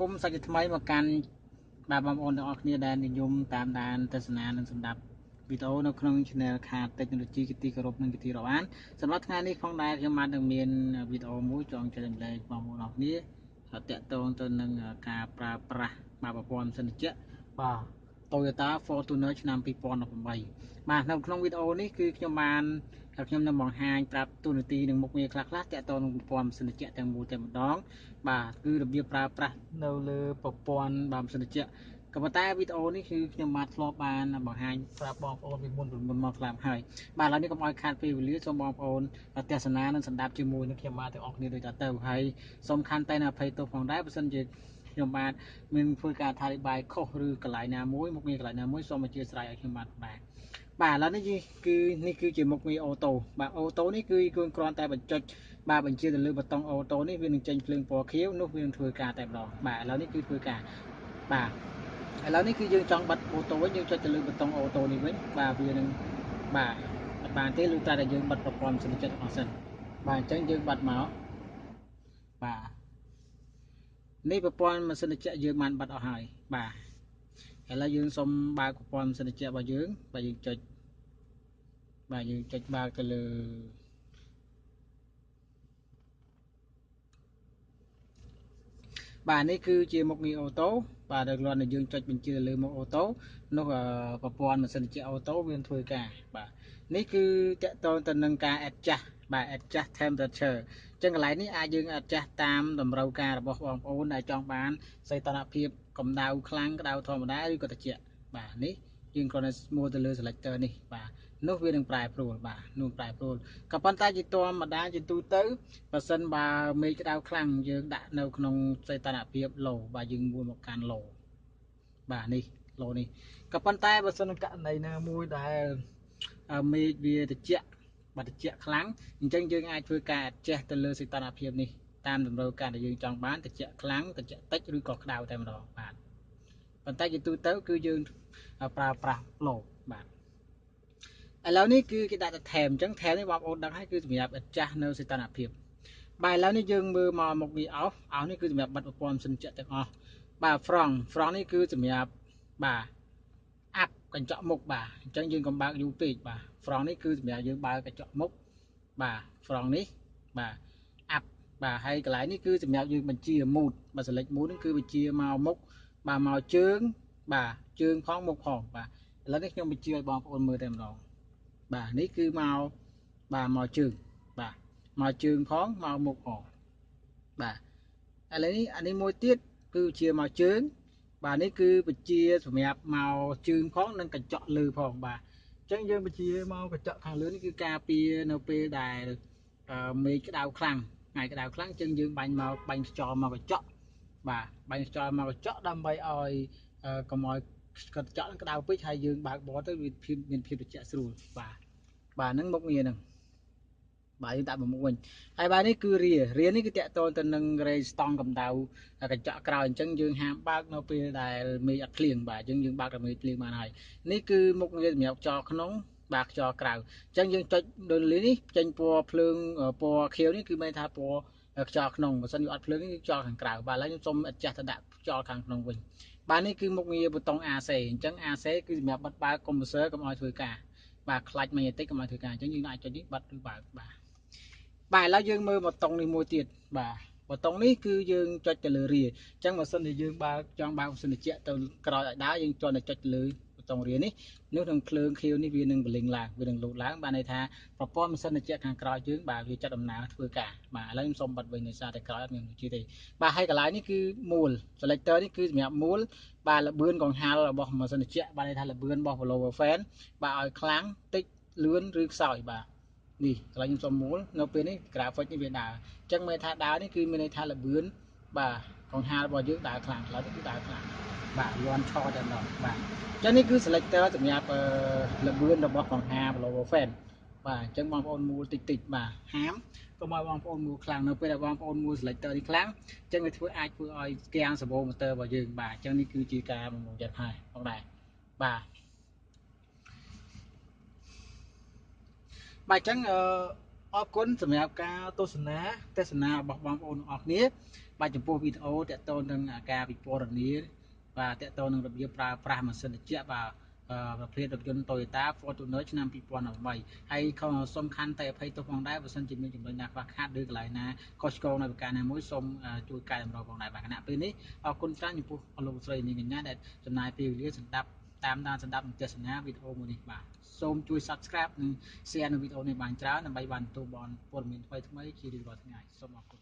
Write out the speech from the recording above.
គុំសាច់ថ្មីមកកាន់បាទបងប្អូនទាំងអស់គ្នាដែលនិយមតាមដានទស្សនានិងសម្ដាប់វីដេអូនៅក្នុង Channel ខាត Technology គិទីគោរពនិងគិទីរាប់អានសម្រាប់ថ្ងៃនេះផងដែរខ្ញុំបាននឹងមានវីដេអូមួយចង់ចែករំលែកបងប្អូនទាំងអស់គ្នាតាក់ទងទៅនឹងការប្រើប្រាស់បាទប្រព័ន្ធផ្សិនជៈបាទ Toyota Fortuner ឆ្នាំ2018បាទនៅក្នុងវីដេអូនេះគឺខ្ញុំនឹងបង្ហាញប្រាប់ទូនាទីនឹងមុខងារខ្លះៗតាក់ទងនឹងប្រព័ន្ធផ្សិនជៈទាំងមូលតែម្ដងបាទគឺរបៀបប្រើប្រាស់នៅលើប្រព័ន្ធបាទផ្សិនជៈក៏ប៉ុន្តែវីដេអូនេះគឺខ្ញុំបានធ្លាប់បានបង្ហាញប្រាប់បងប្អូនពីមុនមកខ្លះហើយបាទឥឡូវនេះកុំឲ្យខាតពេលវេលាសូមបងប្អូនទស្សនានិងសម្ដាប់ជាមួយនឹងខ្ញុំបាទទាំងអស់គ្នាដូចតទៅហើយសូមខន្តីនៅអភ័យទោសផងដែរបើសិនជាខ្ញុំបាទមានធ្វើការអធិប្បាយខុសឬកន្លែងណាមួយមុខងារកន្លែងណាមួយសូមអធិស្ឋានឲ្យខ្ញុំបាទបាទឥឡូវនេះគឺជាមុខងារអូតូបាទអូតូនេះគឺគ្រាន់តែបញ្ចុចបាទបញ្ជាទៅលើប៊ូតុងអូតូនេះវានឹងចេញភ្លើងពណ៌ខៀវនោះវានឹងធ្វើការតែម្ដងបាទឥឡូវនេះគឺធ្វើការបាទឥឡូវនេះគឺយើងចង់បិទអូតូវិញយើងចុចទៅលើប៊ូតុងអូតូនេះវិញបាទវានឹងបាទអត់បានទេលុះត្រាតែយើងបិទប្រព័ន្ធផ្សិនជៈរបស់សិនបាទអញ្ចឹងយើងបិទមកបាទនេះប្រព័ន្ធម៉ាស៊ីនត្រជាក់យើងបានបិទអស់ហើយបាទឥឡូវយើងសុំបើកប្រព័ន្ធម៉ាស៊ីនត្រជាក់របស់យើងបាទយើងចុចបើកទៅលើបាទនេះគឺជាមុខងារអូតូបាទដល់គ្រាន់តែយើងចុចបញ្ជាលើមុខអូតូនោះប្រព័ន្ធម៉ាស៊ីនត្រជាក់អូតូវានឹងធ្វើការបាទនេះគឺតកតងទៅនឹងការ adjust បាទ adjust temperature អញ្ចឹងកន្លែងនេះអាចយើង adjust តាមតម្រូវការរបស់បងប្អូនដែលចង់បានសីតុណ្ហភាពកម្ដៅខ្លាំងក្ដៅធម្មតាឬក៏ត្រជាក់បាទនេះយើងគ្រាន់តែស្មួទៅលើ selector នេះបាទនោះវានឹងប្រែប្រួលបាទនោះប្រែប្រួលក៏ប៉ុន្តែជាធម្មតាជាទូទៅបើសិនបើមេឃក្ដៅខ្លាំងយើងដាក់នៅក្នុងសីតុណ្ហភាព low បាទយើងមួយមកកាន់ low បាទនេះ low នេះក៏ប៉ុន្តែបើសិនករណីណាមួយដែលមេឃវាត្រជាក់បាទត្រជាក់ខ្លាំងអញ្ចឹងយើងអាចធ្វើការ adjust ទៅលើសីតុណ្ហភាពនេះតាមតម្រូវការដែលយើងចង់បានត្រជាក់ខ្លាំងត្រជាក់តិចឬក៏ក្ដៅតែម្ដងបាទប៉ុន្តែជាទូទៅគឺយើងប្រើប្រាស់ low បាទឥឡូវនេះគឺគេដាក់តែ temp អញ្ចឹង temp នេះបងប្អូនដឹងហើយគឺសម្រាប់ adjust នៅសីតុណ្ហភាពបាទឥឡូវនេះយើងមើលមកមុខងារ off នេះគឺសម្រាប់បិទប្រព័ន្ធផ្សិនជៈទាំងអស់បាទ front នេះគឺសម្រាប់បាទអាប់កញ្ចក់មុខបាទអញ្ចឹងយើងកុំបើកយូរពេកបាទ front នេះគឺសម្រាប់យើងបើកកញ្ចក់មុខបាទ front នេះបាទអាប់បាទហើយកន្លែងនេះគឺសម្រាប់យើងបញ្ជា mood បាទ select mood នេះគឺបញ្ជាមកមុខបាទមកជើងបាទជើងផងមុខផងបាទឥឡូវនេះខ្ញុំបញ្ជាឲ្យបងប្អូនមើលតែម្ដងបាទនេះគឺមកបាទមកជើងបាទមកជើងផងមកមុខផងបាទឥឡូវនេះអានេះមួយទៀតគឺជាមកជើងបាទនេះគឺបញ្ជាសម្រាប់មកជើងផងនិងកញ្ចក់លើផងបាទអញ្ចឹងយើងបញ្ជាមកកញ្ចក់ខាងលើនេះគឺការពារនៅពេលដែលមេឃក្ដៅខ្លាំងថ្ងៃក្ដៅខ្លាំងអញ្ចឹងយើងបាញ់ខ្យល់មកកញ្ចក់បាទបាញ់ខ្យល់មកកញ្ចក់ដើម្បីឲ្យកុំឲ្យកញ្ចក់ក្ដៅពេកហើយយើងបើកបរទៅវាមានភាពត្រជាក់ស្រួលបាទហ្នឹងមុខងារហ្នឹងបាទយើងដាក់មុខវិញហើយបាទនេះគឺរានេះគឺតាក់ទងទៅនឹងរេស្តង់កម្ដៅកញ្ចក់ក្រោយអញ្ចឹងយើងហាមបើកនៅពេលដែលមេឃអត់ភ្លៀងបាទយើងបើកតែមេឃភ្លៀងបានហើយនេះគឺមុខងារសម្រាប់ខ្យល់ក្នុងបាទខ្យល់ក្រៅអញ្ចឹងយើងចុចដូចនេះចេញពណ៌ភ្លើងពណ៌ខៀវនេះគឺមានថាពណ៌ខ្យល់ក្នុងបើសិនវាអត់ភ្លើងនេះគឺខ្យល់ខាងក្រៅបាទឥឡូវខ្ញុំសូម adjust ទៅដាក់ខ្យល់ខាងក្នុងវិញបាទនេះគឺមុខងារប៊ូតុង AC អញ្ចឹង AC គឺសម្រាប់បិទបើក compressor កុំឲ្យធ្វើការបាទខ្លាច់ម៉ាញ៉េទិកកុំឲ្យធ្វើការអញ្ចឹងយើងអាចចុចនេះបិទឬបើកបាទឥឡូវយើងមើលប៊ូតុងនេះមួយទៀតបាទប៊ូតុងនេះគឺយើងចុចទៅលើរាអញ្ចឹងបើសិនជាយើងចង់បើកម៉ាស៊ីនត្រជាក់ទៅក្រោយឲ្យដើរយើងគ្រាន់តែចុចទៅលើប៊ូតុងរានេះនឹងភ្លើងខៀវនេះវានឹងបលិញឡើងវានឹងលោតឡើងបានន័យថាប្រព័ន្ធម៉ាស៊ីនត្រជាក់ខាងក្រោយយើងបាទវាចាត់ដំណើរធ្វើការបាទឥឡូវខ្ញុំសូមបិទវិញដោយសារតែក្រោយអត់មានបញ្ជាទេបាទហើយកន្លែងនេះគឺមូល selector នេះគឺសម្រាប់មូលបាទល្បឿនកង្ហាររបស់ម៉ាស៊ីនត្រជាក់បាទន័យថាល្បឿនរបស់ blower fan បាទឲ្យខ្លាំងតិចលឿនឬខ្សោយបាទនេះកន្លែងខ្ញុំសុំមូលនៅពេលនេះ graphic នេះវាដើរអញ្ចឹងមានថាដើរនេះគឺមានន័យថាល្បឿនបាទកង្ហាររបស់យើងដើរខ្លាំងឡើយគឺដើរខ្លាំងបាទលន់ឆោតែម្ដងបាទអញ្ចឹងនេះគឺ selector សម្រាប់ល្បឿនរបស់កង្ហារ blower fan បាទអញ្ចឹងបងប្អូនមូលតិចបាទហាមកុំឲ្យបងប្អូនមូលខ្លាំងនៅពេលដែលបងប្អូនមូល selector នេះខ្លាំងអញ្ចឹងវាអាចធ្វើឲ្យស្គាំង servo motor របស់យើងបាទអញ្ចឹងនេះគឺជាការបង្ហាញចិត្តហើយផងដែរបាទអញ្ចឹង អរគុណសម្រាប់ការទស្សនាទេសនារបស់បងប្អូនទាំងអស់គ្នាបាទចំពោះវីដេអូតកតទៅនឹងការពិពណ៌នាបាទតកតទៅនឹងរបៀបប្រើប្រាស់ម៉ាស៊ីនត្រជាក់បាទប្រភេទរថយន្ត Toyota Fortuner ឆ្នាំ2018ហើយសូមខន្តីអភ័យទោសផងដែរបើសិនជាមានចំណុចណាខ្វះខាតឬកន្លែងណាខុសឆ្គងនៅប្រការណាមួយសូមជួយកែតម្រូវផងដែរបាទគណៈពេលនេះអរគុណច្រើនចំពោះលោកស្រីនាងកញ្ញាដែលចំណាយពេលវេលាសម្រាប់តាមដានស្ដាប់និងទស្សនាវីដេអូមួយនេះបាទសូមជួយ Subscribe និង Share នៅវីដេអូនេះបានច្រើនដើម្បីបានទទួលបានព័ត៌មានថ្មីៗជារៀងរាល់ថ្ងៃសូមអរគុណ